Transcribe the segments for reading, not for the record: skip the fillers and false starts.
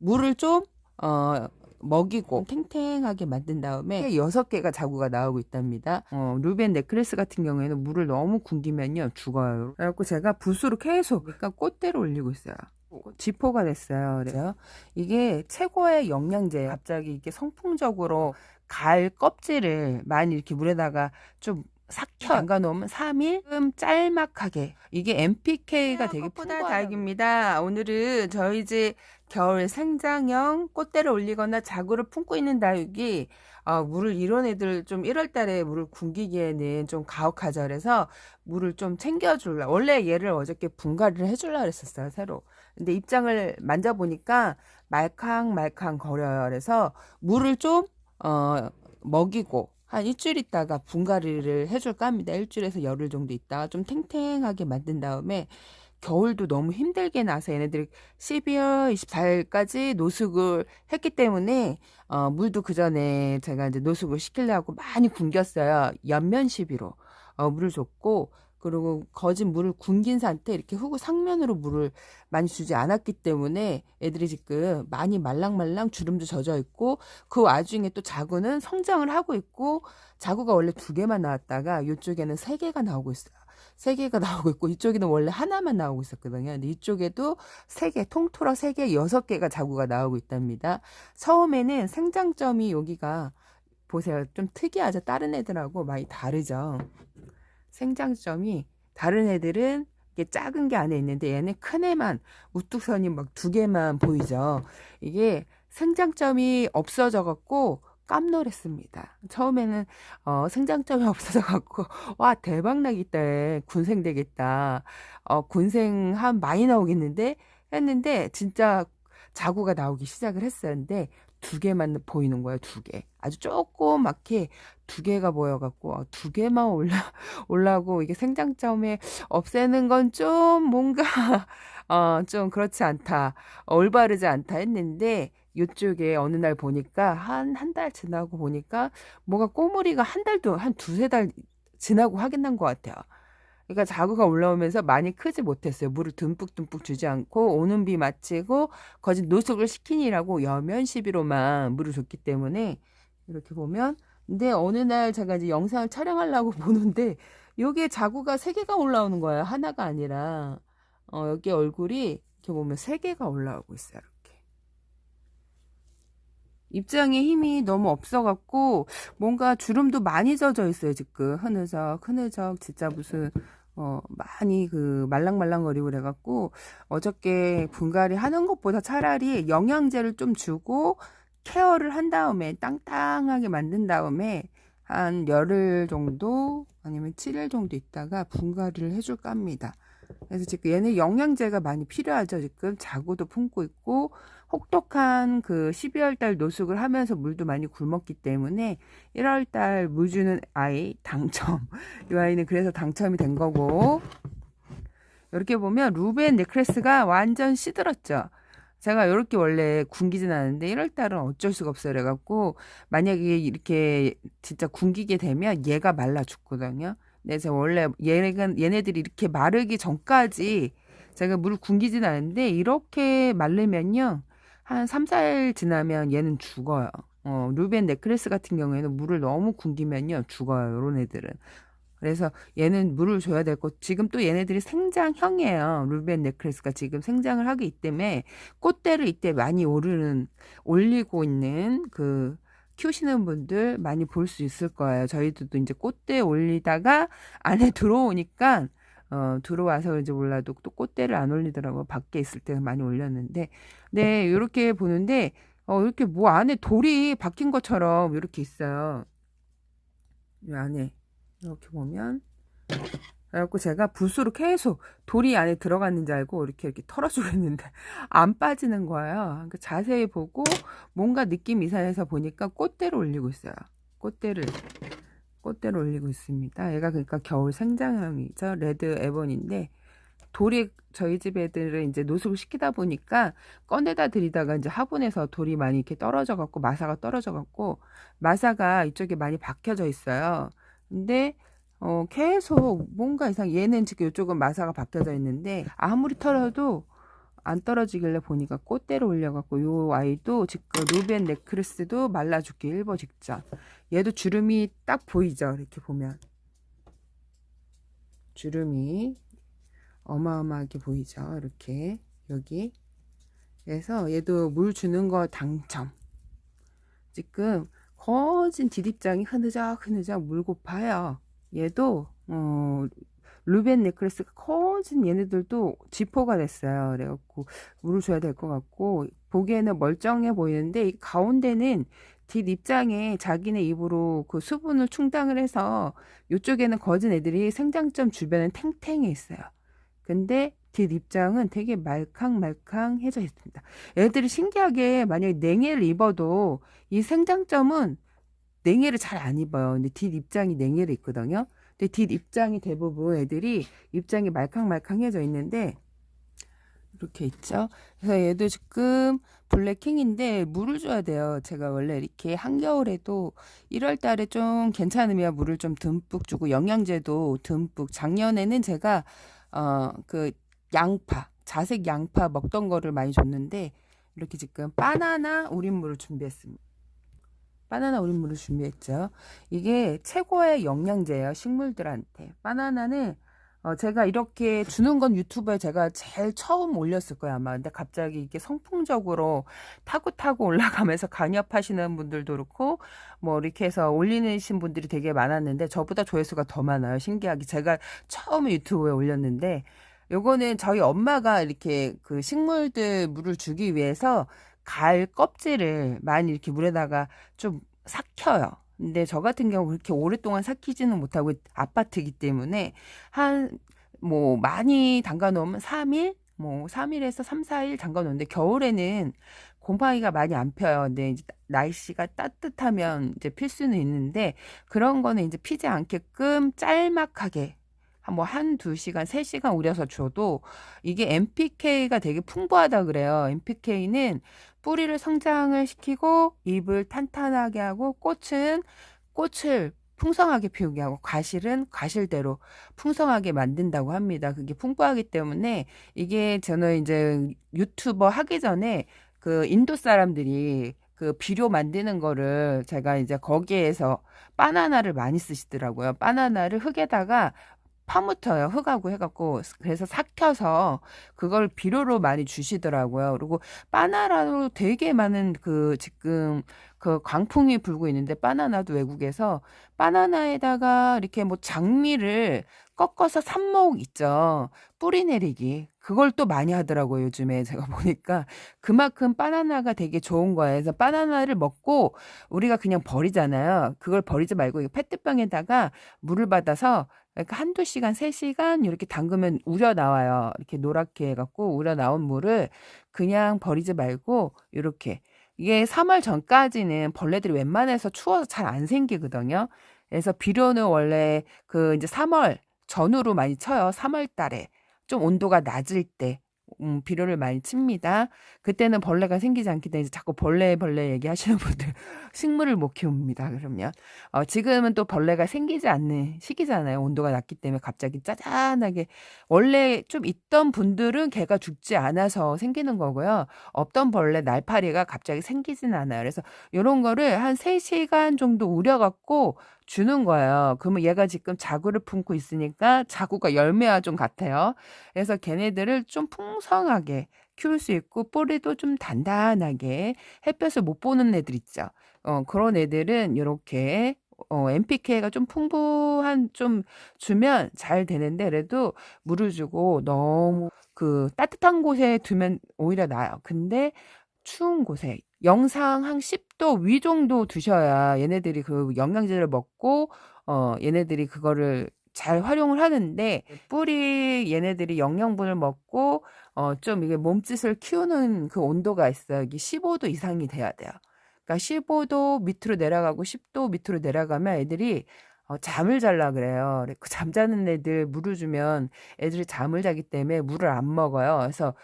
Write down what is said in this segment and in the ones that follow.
물을 좀 먹이고 탱탱하게 만든 다음에 6개가 자구가 나오고 있답니다. 루벤 넥클래스 같은 경우에는 물을 너무 굶기면요 죽어요. 그래갖고 제가 붓으로 계속 그러니까 꽃대를 올리고 있어요. 지포가 됐어요. 그래서 이게 최고의 영양제예요. 갑자기 이렇게 성풍적으로 갈 껍질을 많이 이렇게 물에다가 좀 삭혀 담가 놓으면 3일 짤막하게 이게 NPK가 되게 풍부하다 다육입니다. 오늘은 저희 집 겨울 생장형 꽃대를 올리거나 자구를 품고 있는 다육이 물을 이런 애들 좀 1월 달에 물을 굶기기에는 좀 가혹하죠. 그래서 물을 좀 챙겨줄라. 원래 얘를 어저께 분갈이를 해줄라 그랬었어요, 새로. 근데 입장을 만져보니까 말캉말캉 거려요. 그래서 물을 좀 먹이고 한 일주일 있다가 분갈이를 해줄까 합니다. 일주일에서 열흘 정도 있다가 좀 탱탱하게 만든 다음에 겨울도 너무 힘들게 나서 얘네들이 12월 24일까지 노숙을 했기 때문에 물도 그 전에 제가 이제 노숙을 시키려고 많이 굶겼어요. 연면 시비로 물을 줬고, 그리고 거진 물을 굶긴 상태 이렇게 흙우 상면으로 물을 많이 주지 않았기 때문에 애들이 지금 많이 말랑말랑 주름도 젖어 있고, 그 와중에 또 자구는 성장을 하고 있고, 자구가 원래 2개만 나왔다가 이쪽에는 3개가 나오고 있어요. 3개가 나오고 있고, 이쪽에는 원래 하나만 나오고 있었거든요. 근데 이쪽에도 3개, 통틀어 3개, 6개가 자구가 나오고 있답니다. 처음에는 생장점이 여기가 보세요. 좀 특이하죠. 다른 애들하고 많이 다르죠. 생장점이 다른 애들은 이게 작은 게 안에 있는데 얘는 큰 애만 우뚝선이 막 2개만 보이죠. 이게 생장점이 없어져 갖고 깜놀했습니다. 처음에는 생장점이 없어져 갖고 와 대박 나겠다, 군생 되겠다, 군생 한 많이 나오겠는데 했는데 진짜 자구가 나오기 시작을 했었는데 2개만 보이는 거예요. 2개 아주 조그맣게 2개가 보여갖고 2개만 올라고 이게 생장점에 없애는 건 좀 뭔가 좀 그렇지 않다, 올바르지 않다 했는데, 이쪽에 어느 날 보니까 한 달 지나고 보니까 뭐가 꼬물이가 한 달도 한 2~3달 지나고 확인한 것 같아요. 그러니까 자구가 올라오면서 많이 크지 못했어요. 물을 듬뿍듬뿍 주지 않고 오는 비 마치고 거짓 노숙을 시키니라고 여면 시비로만 물을 줬기 때문에 이렇게 보면, 근데 어느 날 제가 이제 영상을 촬영하려고 보는데 여기에 자구가 3개가 올라오는 거예요. 하나가 아니라 여기 얼굴이 이렇게 보면 3개가 올라오고 있어요. 이렇게 입장에 힘이 너무 없어갖고 뭔가 주름도 많이 젖어 있어요. 지금 흐느적 진짜 무슨 많이 그 말랑말랑거리고 그래갖고 어저께 분갈이 하는 것보다 차라리 영양제를 좀 주고 케어를 한 다음에 땅땅하게 만든 다음에 한 열흘 정도 아니면 7일 정도 있다가 분갈이를 해줄까 합니다. 그래서 지금 얘는 영양제가 많이 필요하죠. 지금 자구도 품고 있고 혹독한 그 12월 달 노숙을 하면서 물도 많이 굶었기 때문에 1월 달 물 주는 아이 당첨. 이 아이는 그래서 당첨이 된 거고, 이렇게 보면 루벤 넥클래스가 완전 시들었죠. 제가 이렇게 원래 굶기진 않은데 1월 달은 어쩔 수가 없어요. 그래갖고 만약에 이렇게 진짜 굶기게 되면 얘가 말라 죽거든요. 근데 제가 원래 얘네들이 이렇게 마르기 전까지 제가 물을 굶기진 않은데 이렇게 마르면요 한 3~4일 지나면 얘는 죽어요. 루벤 넥클래스 같은 경우에는 물을 너무 굶기면요 죽어요. 이런 애들은. 그래서 얘는 물을 줘야 될 것. 지금 또 얘네들이 생장형이에요. 루벤 넥클래스가 지금 생장을 하기 때문에 꽃대를 이때 많이 올리고 있는 그 키우시는 분들 많이 볼 수 있을 거예요. 저희들도 이제 꽃대 올리다가 안에 들어오니까 들어와서 그런지 몰라도 또 꽃대를 안 올리더라고요. 밖에 있을 때는 많이 올렸는데, 네, 이렇게 보는데 이렇게 뭐 안에 돌이 박힌 것처럼 이렇게 있어요. 이 안에 이렇게 보면. 그래갖고 제가 붓으로 계속 돌이 안에 들어갔는 줄 알고 이렇게 털어주고 있는데 안 빠지는 거예요. 그러니까 자세히 보고 뭔가 느낌 이상해서 보니까 꽃대를 올리고 있어요. 꽃대를 올리고 있습니다. 얘가 그러니까 겨울 생장형이죠. 레드 에본인데, 돌이 저희 집 애들은 이제 노숙을 시키다 보니까 꺼내다 들이다가 이제 화분에서 돌이 많이 이렇게 떨어져 갖고 마사가 떨어져 갖고 마사가 이쪽에 많이 박혀져 있어요. 근데 계속 뭔가 이상, 얘는 지금 이쪽은 마사가 박혀져 있는데 아무리 털어도 안 떨어지길래 보니까 꽃대를 올려갖고 요 아이도 지금 루벤 넥클래스도 말라 죽기 일보 직전. 얘도 주름이 딱 보이죠? 이렇게 보면 주름이 어마어마하게 보이죠? 이렇게 여기. 그래서 얘도 물 주는 거 당첨. 지금 거진 뒷입장이 흐느적 물고 파요. 얘도 루벤 넥클래스가 커진 얘네들도 지포가 됐어요. 그래갖고 물을 줘야 될 것 같고, 보기에는 멀쩡해 보이는데 이 가운데는 뒷 입장에 자기네 입으로 그 수분을 충당을 해서 이쪽에는 거진 애들이 생장점 주변은 탱탱해 있어요. 근데 뒷 입장은 되게 말캉말캉해져 있습니다. 애들이 신기하게 만약에 냉해를 입어도 이 생장점은 냉해를 잘 안 입어요. 근데 뒷 입장이 냉해를 입거든요. 근데 뒷 입장이 대부분 애들이 입장이 말캉말캉해져 있는데 이렇게 있죠. 그래서 얘도 지금 블랙킹인데 물을 줘야 돼요. 제가 원래 이렇게 한겨울에도 1월 달에 좀 괜찮으면 물을 좀 듬뿍 주고 영양제도 듬뿍. 작년에는 제가 그 양파, 자색 양파 먹던 거를 많이 줬는데 이렇게 지금 바나나 우린물을 준비했습니다. 바나나 우린물을 준비했죠. 이게 최고의 영양제예요, 식물들한테. 바나나는 제가 이렇게 주는 건 유튜브에 제가 제일 처음 올렸을 거예요, 아마. 근데 갑자기 이게 성풍적으로 타고 올라가면서 간엽하시는 분들도 그렇고 뭐 이렇게 해서 올리신 분들이 되게 많았는데 저보다 조회수가 더 많아요. 신기하게. 제가 처음 유튜브에 올렸는데 요거는 저희 엄마가 이렇게 그 식물들 물을 주기 위해서 갈 껍질을 많이 이렇게 물에다가 좀 삭혀요. 근데 저 같은 경우 그렇게 오랫동안 삭히지는 못하고 아파트이기 때문에 뭐 많이 담가 놓으면 3일, 뭐 3일에서 3, 4일 담가 놓는데 겨울에는 곰팡이가 많이 안 펴요. 근데 이제 날씨가 따뜻하면 이제 필 수는 있는데 그런 거는 이제 피지 않게끔 짤막하게 뭐 한두 시간, 3시간 우려서 줘도 이게 NPK가 되게 풍부하다 그래요. NPK는 뿌리를 성장을 시키고 잎을 탄탄하게 하고 꽃을 풍성하게 피우게 하고 과실은 과실대로 풍성하게 만든다고 합니다. 그게 풍부하기 때문에 이게 저는 이제 유튜버 하기 전에 그 인도 사람들이 그 비료 만드는 거를 제가 이제 거기에서 바나나를 많이 쓰시더라고요. 바나나를 흙에다가 파묻혀요. 흙하고 해갖고. 그래서 삭혀서 그걸 비료로 많이 주시더라고요. 그리고 바나나로 되게 많은 그 지금 그 광풍이 불고 있는데 바나나도 외국에서 바나나에다가 이렇게 뭐 장미를 꺾어서 삽목 있죠. 뿌리 내리기. 그걸 또 많이 하더라고요. 요즘에 제가 보니까 그만큼 바나나가 되게 좋은 거예요. 그래서 바나나를 먹고 우리가 그냥 버리잖아요. 그걸 버리지 말고 이 페트병에다가 물을 받아서 그러니까 한두 시간, 3시간 이렇게 담그면 우려 나와요. 이렇게 노랗게 해갖고 우려 나온 물을 그냥 버리지 말고 이렇게. 이게 3월 전까지는 벌레들이 웬만해서 추워서 잘 안 생기거든요. 그래서 비료는 원래 그 이제 3월 전후로 많이 쳐요. 3월 달에 좀 온도가 낮을 때 비료를 많이 칩니다. 그때는 벌레가 생기지 않기 때문에 자꾸 벌레 얘기하시는 분들 식물을 못 키웁니다. 그러면 지금은 또 벌레가 생기지 않는 시기잖아요. 온도가 낮기 때문에 갑자기 짜잔하게 원래 좀 있던 분들은 걔가 죽지 않아서 생기는 거고요. 없던 벌레 날파리가 갑자기 생기진 않아요. 그래서 이런 거를 한 3시간 정도 우려갖고 주는 거예요. 그러면 얘가 지금 자구를 품고 있으니까 자구가 열매와 좀 같아요. 그래서 걔네들을 좀 풍성하게 키울 수 있고 뿌리도 좀 단단하게 햇볕을 못 보는 애들 있죠. 그런 애들은 이렇게 NPK가 좀 풍부한 좀 주면 잘 되는데 그래도 물을 주고 너무 그 따뜻한 곳에 두면 오히려 나아요. 근데 추운 곳에 영상 한 10도 위 정도 두셔야 얘네들이 그 영양제를 먹고 얘네들이 그거를 잘 활용을 하는데 뿌리 얘네들이 영양분을 먹고 좀 이게 몸짓을 키우는 그 온도가 있어요. 이게 15도 이상이 돼야 돼요. 그러니까 15도 밑으로 내려가고 10도 밑으로 내려가면 애들이 잠을 잘라 그래요. 그 잠자는 애들 물을 주면 애들이 잠을 자기 때문에 물을 안 먹어요. 그래서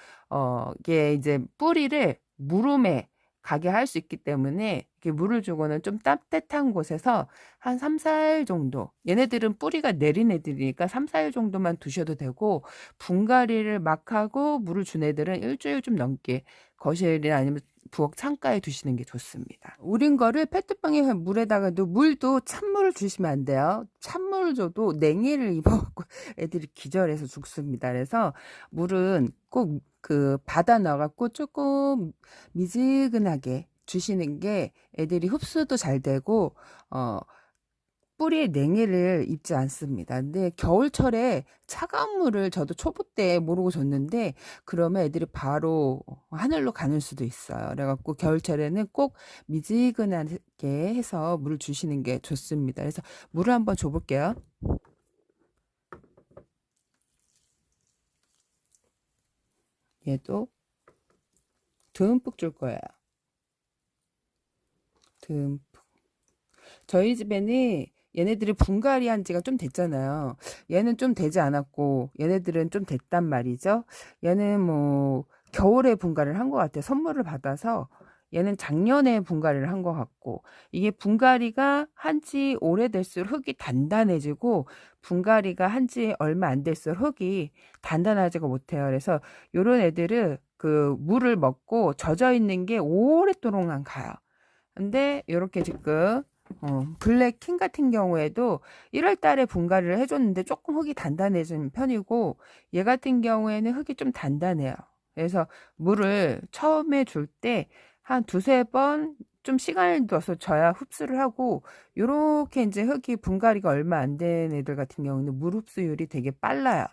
이게 이제 뿌리를 무름에 가게 할 수 있기 때문에 이렇게 물을 주고는 좀 따뜻한 곳에서 한 3, 4일 정도, 얘네들은 뿌리가 내린 애들이니까 3, 4일 정도만 두셔도 되고, 분갈이를 막 하고 물을 준 애들은 일주일 좀 넘게 거실이나 아니면 부엌 창가에 두시는 게 좋습니다. 우린 거를 페트병에 물에다가도, 물도 찬물을 주시면 안 돼요. 찬물을 줘도 냉이를 입어갖고 애들이 기절해서 죽습니다. 그래서 물은 꼭 그 받아 넣어갖고 조금 미지근하게 주시는 게 애들이 흡수도 잘 되고 뿌리에 냉이를 입지 않습니다. 근데 겨울철에 차가운 물을 저도 초보 때 모르고 줬는데 그러면 애들이 바로 하늘로 가는 수도 있어요. 그래갖고 겨울철에는 꼭 미지근하게 해서 물을 주시는 게 좋습니다. 그래서 물을 한번 줘볼게요. 얘도 듬뿍 줄 거예요. 듬뿍. 저희 집에는 얘네들이 분갈이 한 지가 좀 됐잖아요. 얘는 좀 되지 않았고 얘네들은 좀 됐단 말이죠. 얘는 뭐 겨울에 분갈이를 한 것 같아요. 선물을 받아서. 얘는 작년에 분갈이를 한 것 같고, 이게 분갈이가 한지 오래될수록 흙이 단단해지고 분갈이가 한지 얼마 안 될수록 흙이 단단하지가 못해요. 그래서 요런 애들은 그 물을 먹고 젖어 있는 게 오랫동안 가요. 근데 요렇게 지금 블랙킹 같은 경우에도 1월 달에 분갈이를 해줬는데 조금 흙이 단단해진 편이고, 얘 같은 경우에는 흙이 좀 단단해요. 그래서 물을 처음에 줄 때 한 두세 번 좀 시간을 둬서 줘야 흡수를 하고, 요렇게 이제 흙이 분갈이가 얼마 안 된 애들 같은 경우는 물 흡수율이 되게 빨라요.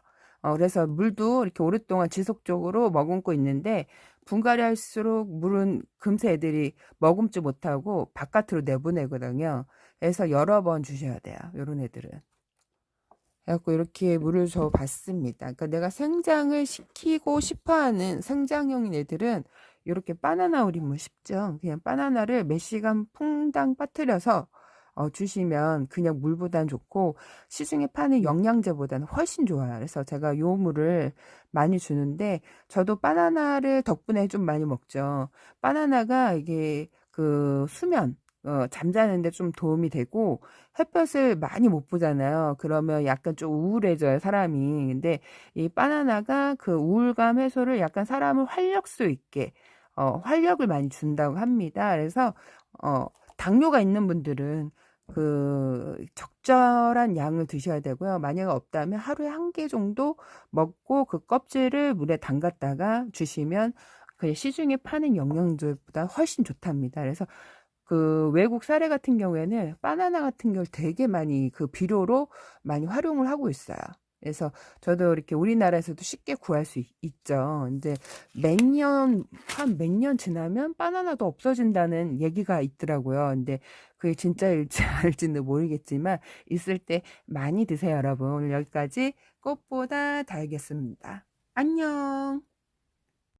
그래서 물도 이렇게 오랫동안 지속적으로 머금고 있는데, 분갈이 할수록 물은 금세 애들이 머금지 못하고 바깥으로 내보내거든요. 그래서 여러 번 주셔야 돼요. 요런 애들은. 그래갖고 이렇게 물을 줘 봤습니다. 그러니까 내가 생장을 시키고 싶어하는 생장형인 애들은 이렇게 바나나 우린물 쉽죠. 그냥 바나나를 몇 시간 퐁당 빠뜨려서 주시면 그냥 물보단 좋고, 시중에 파는 영양제보다는 훨씬 좋아요. 그래서 제가 요 물을 많이 주는데, 저도 바나나를 덕분에 좀 많이 먹죠. 바나나가 이게 그 수면, 잠자는데 좀 도움이 되고, 햇볕을 많이 못 보잖아요. 그러면 약간 좀 우울해져요, 사람이. 근데 이 바나나가 그 우울감 해소를 약간 사람을 활력소 있게, 활력을 많이 준다고 합니다. 그래서, 당뇨가 있는 분들은 그 적절한 양을 드셔야 되고요. 만약 없다면 하루에 한 개 정도 먹고 그 껍질을 물에 담갔다가 주시면 그 시중에 파는 영양제보다 훨씬 좋답니다. 그래서 그 외국 사례 같은 경우에는 바나나 같은 경우 되게 많이 그 비료로 많이 활용을 하고 있어요. 그래서 저도 이렇게 우리나라에서도 쉽게 구할 수 있죠. 근데 한 몇 년 지나면 바나나도 없어진다는 얘기가 있더라고요. 근데 그게 진짜일지 아닐지는 모르겠지만 있을 때 많이 드세요, 여러분. 오늘 여기까지 꽃보다 달겠습니다. 안녕.